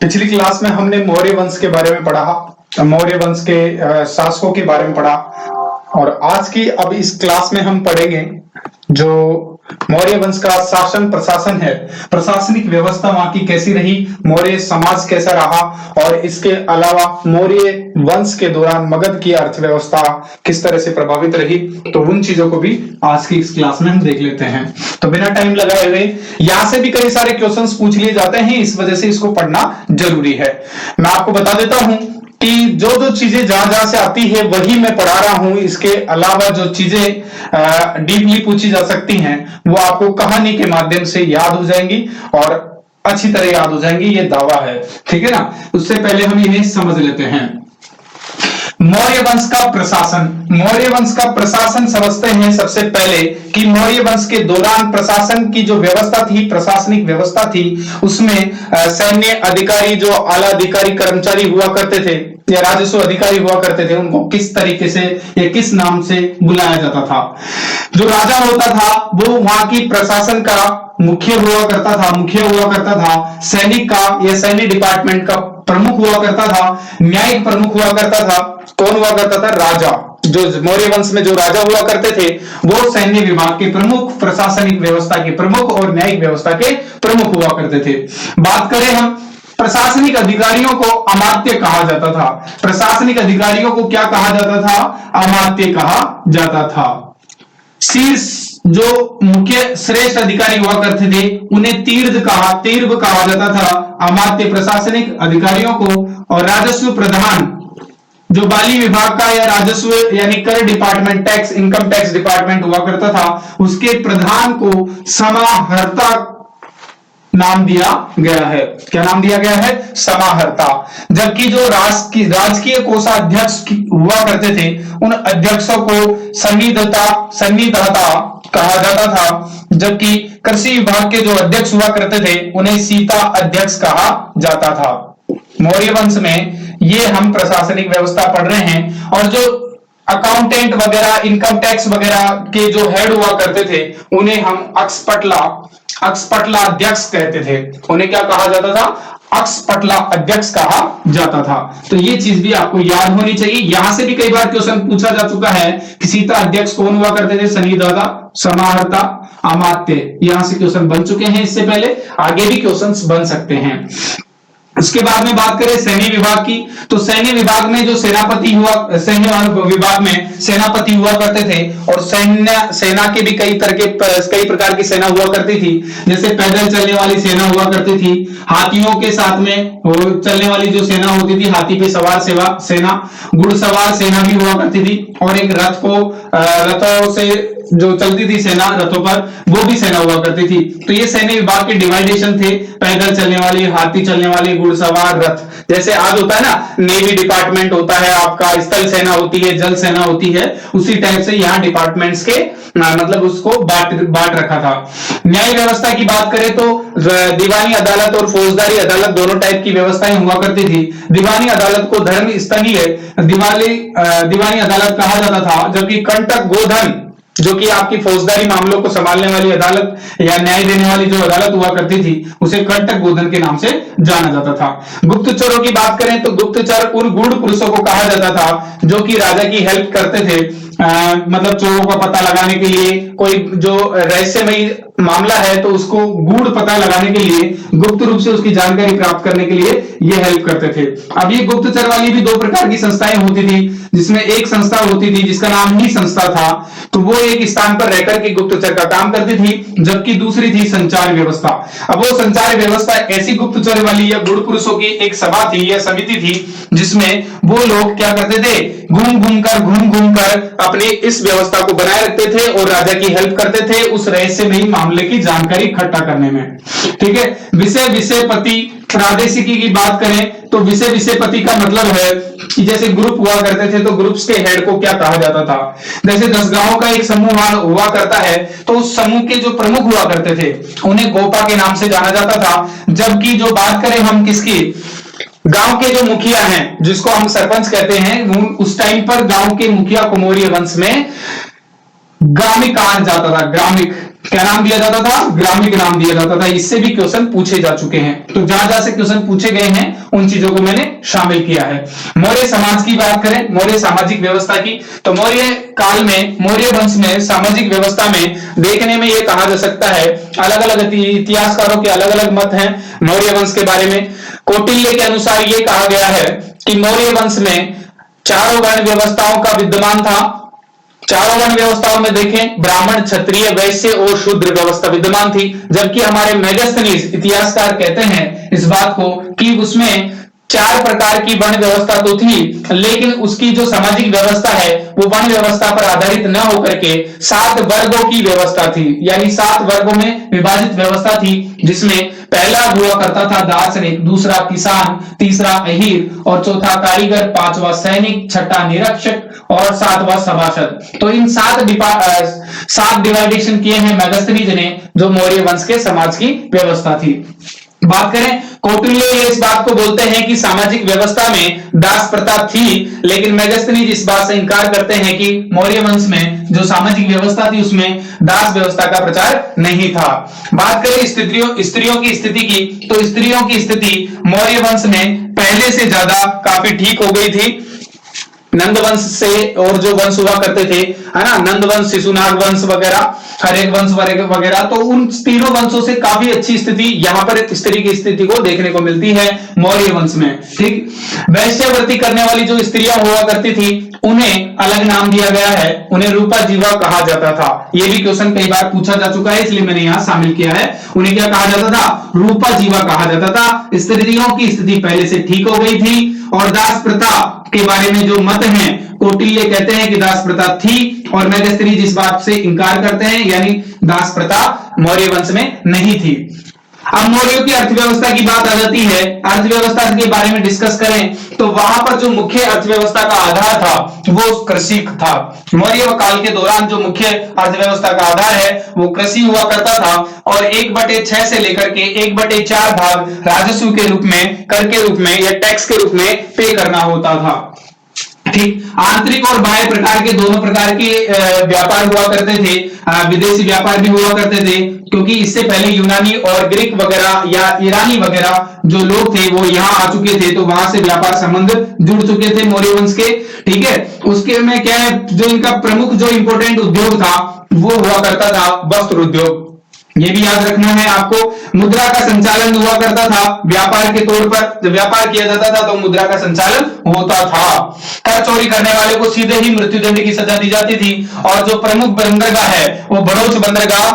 पिछली क्लास में हमने मौर्य वंश के बारे में पढ़ा, मौर्य वंश के शासकों के बारे में पढ़ा। और आज की अब इस क्लास में हम पढ़ेंगे जो मौर्य वंश का शासन प्रशासन है, प्रशासनिक व्यवस्था वहां की कैसी रही, मौर्य समाज कैसा रहा, और इसके अलावा मौर्य वंश के दौरान मगध की अर्थव्यवस्था किस तरह से प्रभावित रही। तो उन चीजों को भी आज की इस क्लास में हम देख लेते हैं। तो बिना टाइम लगाए हुए, यहां से भी कई सारे क्वेश्चंस पूछ लिए जाते हैं, इस वजह से इसको पढ़ना जरूरी है। मैं आपको बता देता हूं कि जो जो चीजें जहां जहां से आती है वही मैं पढ़ा रहा हूं। इसके अलावा जो चीजें डीपली पूछी जा सकती हैं वो आपको कहानी के माध्यम से याद हो जाएंगी और अच्छी तरह याद हो जाएंगी, ये दावा है, ठीक है ना। उससे पहले हम इन्हें समझ लेते हैं। मौर्य वंश का प्रशासन, मौर्य वंश का प्रशासन समझते हैं सबसे पहले कि मौर्य वंश के दौरान प्रशासन की जो व्यवस्था थी, प्रशासनिक व्यवस्था थी, उसमें सैन्य अधिकारी, जो आला अधिकारी कर्मचारी हुआ करते थे या राजस्व अधिकारी हुआ करते थे, उनको किस तरीके से या किस नाम से बुलाया जाता था। जो राजा होता था वो वहां की प्रशासन का मुखिया हुआ करता था, सैनिक का या सैन्य डिपार्टमेंट का प्रमुख हुआ करता था, न्यायिक प्रमुख हुआ करता था। कौन हुआ करता था? राजा। जो मौर्य वंश में जो राजा हुआ करते थे वो सैन्य विभाग के प्रमुख, प्रशासनिक व्यवस्था के प्रमुख और न्यायिक व्यवस्था के प्रमुख हुआ करते थे। बात करें हम प्रशासनिक अधिकारियों को अमात्य कहा जाता था। प्रशासनिक अधिकारियों को क्या कहा जाता था? अमात्य कहा जाता था। शीर्ष जो मुख्य श्रेष्ठ अधिकारी हुआ करते थे उन्हें तीर्थ कहा जाता था, अमात्य प्रशासनिक अधिकारियों को। और राजस्व प्रधान, जो बाली विभाग का या राजस्व यानी कर department, tax, income tax department हुआ करता था, उसके प्रधान को समाहर्ता नाम दिया गया है। क्या नाम दिया गया है? समाहर्ता। जबकि जो राजकीय कोषाध्यक्ष हुआ करते थे उन अध्यक्षों को सन्निधता कहा जाता था। जबकि कृषि विभाग के जो अध्यक्ष हुआ करते थे उन्हें सीता अध्यक्ष कहा जाता था। मौर्य वंश में ये हम प्रशासनिक व्यवस्था पढ़ रहे हैं। और जो अकाउंटेंट वगैरह, इनकम टैक्स वगैरह के जो हेड हुआ करते थे उन्हें हम अक्षपटला अध्यक्ष कहते थे। उन्हें क्या कहा जाता था? अक्षपटला अध्यक्ष कहा जाता था। तो ये चीज भी आपको याद होनी चाहिए। यहां से भी कई बार क्वेश्चन पूछा जा चुका है कि सीता अध्यक्ष कौन हुआ करते थे? सन्निधता, समाहर्ता, अमात्य। यहां से क्वेश्चन बन चुके हैं इससे पहले, आगे भी क्वेश्चंस बन सकते हैं। उसके बाद में बात करें सैन्य विभाग की, तो सैन्य विभाग में जो सेनापति हुआ, सैन्य विभाग में सेनापति हुआ करते थे। और सेना के भी कई प्रकार की सेना हुआ करती थी। जैसे पैदल चलने वाली सेना हुआ करती थी, हाथियों के साथ में चलने वाली जो सेना होती थी, हाथी पे सवार सेना, घुड़सवार सेना भी हुआ करती थी। और एक रथों से जो चलती थी सेना, रथों पर, वो भी सेना हुआ करती थी। तो ये सैन्य विभाग के डिवाइडेशन थे, पैदल चलने वाली, हाथी चलने वाली, घुड़सवार, रथ। जैसे आज होता है ना, नेवी डिपार्टमेंट होता है आपका, स्थल सेना होती है, जल सेना होती है, उसी टाइप से यहाँ डिपार्टमेंट्स के मतलब उसको बांट रखा था। न्याय व्यवस्था की बात करें तो दीवानी अदालत और फौजदारी अदालत दोनों टाइप की व्यवस्थाएं हुआ करती थी। दीवानी अदालत को धर्म स्तरीय दीवानी अदालत कहा जाता था, जबकि कंटक गोधन, जो कि आपकी फौजदारी मामलों को संभालने वाली अदालत या न्याय देने वाली जो अदालत हुआ करती थी, उसे कंटक गोधन के नाम से जाना जाता था। गुप्तचरों की बात करें तो गुप्तचर उन गूढ़ पुरुषों को कहा जाता था जो कि राजा की हेल्प करते थे, मतलब चोरों का पता लगाने के लिए, कोई जो रहस्यमयी मामला है तो उसको गूढ़ पता लगाने के लिए, गुप्त रूप से उसकी जानकारी प्राप्त करने के लिए ये हेल्प करते थे। अब ये गुप्तचर वाली भी दो प्रकार की संस्थाएं होती थी, जिसमें एक संस्था होती थी जिसका नाम ही संस्था था, तो वो एक स्थान पर रहकर के गुप्तचर का काम करती थी, जबकि दूसरी थी संचार व्यवस्था। अब वो संचार व्यवस्था ऐसी गुप्तचर वाली या गूढ़ पुरुषों की एक सभा थी या समिति थी, जिसमें वो लोग क्या करते थे? घूम घूम कर अपनी इस व्यवस्था को बनाए रखते थे और राजा की हेल्प करते थे उस रहस्यमयी मामले की जानकारी इकट्ठा करने में, ठीक है। विषयपति प्रादेशिकी की बात करें तो विषयपति का मतलब है कि जैसे ग्रुप हुआ करते थे तो ग्रुप्स के हेड को क्या कहा जाता था? जैसे 10 गांवों का एक समूह हुआ करता है तो उस समूह के जो प्रमुख हुआ करते थे उन्हें गोपा के नाम से जाना जाता था। जबकि जो बात करें हम किसकी, गांव के जो मुखिया हैं, जिसको हम सरपंच कहते हैं, उस टाइम पर गांव के मुखिया को मौर्य वंश में ग्रामिक कहा जाता था, ग्रामिक क्या नाम दिया जाता था, ग्रामिक नाम दिया जाता था। इससे भी क्वेश्चन पूछे जा चुके हैं, तो जहां जहां से क्वेश्चन पूछे गए हैं उन चीजों को मैंने शामिल किया है। मौर्य समाज की बात करें, मौर्य सामाजिक व्यवस्था की, तो मौर्य काल में, मौर्य वंश में सामाजिक व्यवस्था में देखने में यह कहा जा सकता है, अलग अलग इतिहासकारों के अलग अलग मत हैं मौर्य वंश के बारे में। कौटिल्य के अनुसार यह कहा गया है कि मौर्य वंश में चारों वर्ण व्यवस्थाओं का विद्यमान था। चारों वर्ण व्यवस्थाओं में देखें, ब्राह्मण, क्षत्रिय, वैश्य और शूद्र व्यवस्था विद्यमान थी। जबकि हमारे मेगास्थनीज इतिहासकार कहते हैं इस बात को कि उसमें 4 प्रकार की वर्ण व्यवस्था तो थी, लेकिन उसकी जो सामाजिक व्यवस्था है वो वर्ण व्यवस्था पर आधारित न होकर के 7 वर्गों की व्यवस्था थी, यानी 7 वर्गों में विभाजित व्यवस्था थी, जिसमें पहला हुआ करता था दार्शनिक, दूसरा किसान, तीसरा अहीर और चौथा कारीगर, पांचवा सैनिक, छठा निरीक्षक और 7वां सभासद। तो इन 7 डिवाइडेशन किए हैं मेगास्थनीज ने, जो मौर्य वंश के समाज की व्यवस्था थी। बात करें कौटिल्य, इस बात को बोलते हैं कि सामाजिक व्यवस्था में दास प्रथा थी, लेकिन मेगास्थनीज इस बात से इंकार करते हैं कि मौर्य वंश में जो सामाजिक व्यवस्था थी उसमें दास व्यवस्था का प्रचार नहीं था। बात करें स्त्रियों की स्थिति की, तो स्त्रियों की स्थिति मौर्य वंश में पहले से ज्यादा काफी ठीक हो गई थी। नंद वंश से और जो वंश हुआ करते थे, है ना, नंद वंश, शिशुनाग वंश वगैरह, हरेक वंश वगैरह, तो उन तीनों वंशों से काफी अच्छी स्थिति यहां पर स्त्री की स्थिति को देखने को मिलती है मौर्य वंश में। ठीक, वैश्यावृत्ति करने वाली जो स्त्रियां हुआ करती थी उन्हें अलग नाम दिया गया है, उन्हें रूपा जीवा कहा जाता था। यह भी क्वेश्चन कई बार पूछा जा चुका है, इसलिए मैंने यहां शामिल किया है। उन्हें क्या कहा जाता था, रूपा जीवा कहा जाता था। स्त्रियों की स्थिति पहले से ठीक हो गई थी। और दास प्रथा के बारे में जो मत हैं, कौटिल्य कहते हैं कि दास प्रथा थी और मेगास्थनीज इस बात से इंकार करते हैं, यानी दास प्रथा मौर्य वंश में नहीं थी। अब मौर्यों की अर्थव्यवस्था की बात आ जाती है। अर्थव्यवस्था के बारे में डिस्कस करें तो वहां पर जो मुख्य अर्थव्यवस्था का आधार था वो कृषि था। मौर्य काल के दौरान जो मुख्य अर्थव्यवस्था का आधार है वो कृषि हुआ करता था, और 1/6 से लेकर के 1/4 भाग राजस्व के रूप में, कर के रूप में या टैक्स के रूप में पे करना होता था। ठीक, आंतरिक और बाह्य प्रकार के दोनों प्रकार के व्यापार हुआ करते थे। विदेशी व्यापार भी हुआ करते थे, क्योंकि इससे पहले यूनानी और ग्रीक वगैरह या ईरानी वगैरह जो लोग थे वो यहाँ आ चुके थे, तो वहां से व्यापार संबंध जुड़ चुके थे मौर्य वंश के। ठीक है, उसके में क्या है, जो इनका प्रमुख जो इंपोर्टेंट उद्योग था वो हुआ करता था वस्त्र उद्योग। ये भी याद रखना है आपको। मुद्रा का संचालन हुआ करता था व्यापार के तौर पर, जब व्यापार किया जाता था तो मुद्रा का संचालन होता था। कर चोरी करने वाले को सीधे ही मृत्युदंड की सजा दी जाती थी। और जो प्रमुख बंदरगाह है वो बड़ौच बंदरगाह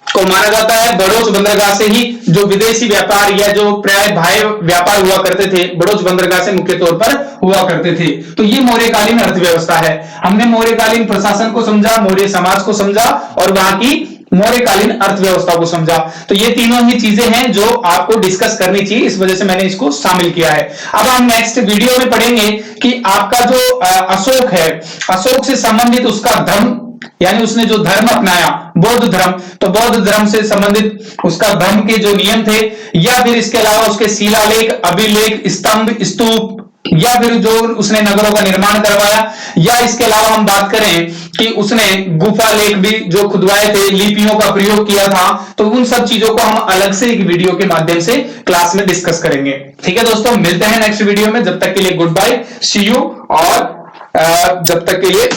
को माना जाता है। बड़ौच बंदरगाह से ही जो विदेशी व्यापार या जो प्राय बाह्य व्यापार हुआ करते थे बड़ौच बंदरगाह से मुख्य तौर पर हुआ करते थे। तो ये मौर्यकालीन अर्थव्यवस्था है। हमने मौर्यकालीन प्रशासन को समझा, मौर्य समाज को समझा और वहां की मौर्यकालीन अर्थव्यवस्था को समझा। तो ये तीनों ही चीजें हैं जो आपको डिस्कस करनी चाहिए, इस वजह से मैंने इसको शामिल किया है। अब हम नेक्स्ट वीडियो में पढ़ेंगे कि आपका जो अशोक है, अशोक से संबंधित उसका धर्म, यानी उसने जो धर्म अपनाया बौद्ध धर्म, तो बौद्ध धर्म से संबंधित उसका धर्म के जो नियम थे, या फिर इसके अलावा उसके शिलालेख, अभिलेख, स्तंभ, स्तूप, या फिर जो उसने नगरों का निर्माण करवाया, या इसके अलावा हम बात करें कि उसने गुफा लेख भी जो खुदवाए थे, लिपियों का प्रयोग किया था, तो उन सब चीजों को हम अलग से एक वीडियो के माध्यम से क्लास में डिस्कस करेंगे। ठीक है दोस्तों, मिलते हैं नेक्स्ट वीडियो में। जब तक के लिए गुड बाय, सी यू। और जब तक के लिए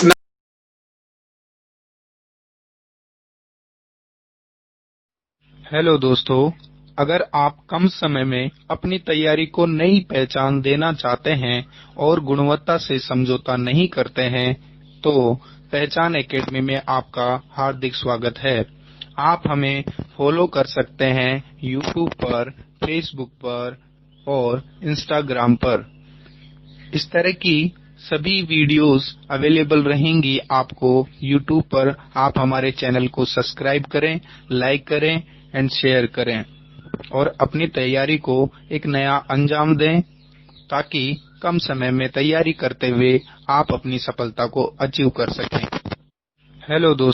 हेलो दोस्तों, अगर आप कम समय में अपनी तैयारी को नई पहचान देना चाहते हैं और गुणवत्ता से समझौता नहीं करते हैं, तो पहचान एकेडमी में आपका हार्दिक स्वागत है। आप हमें फॉलो कर सकते हैं यूट्यूब पर, फेसबुक पर और इंस्टाग्राम पर। इस तरह की सभी वीडियोस अवेलेबल रहेंगी आपको यूट्यूब पर। आप हमारे चैनल को सब्सक्राइब करें, लाइक करें एंड शेयर करें और अपनी तैयारी को एक नया अंजाम दें, ताकि कम समय में तैयारी करते हुए आप अपनी सफलता को अचीव कर सकें। हेलो दोस्तों।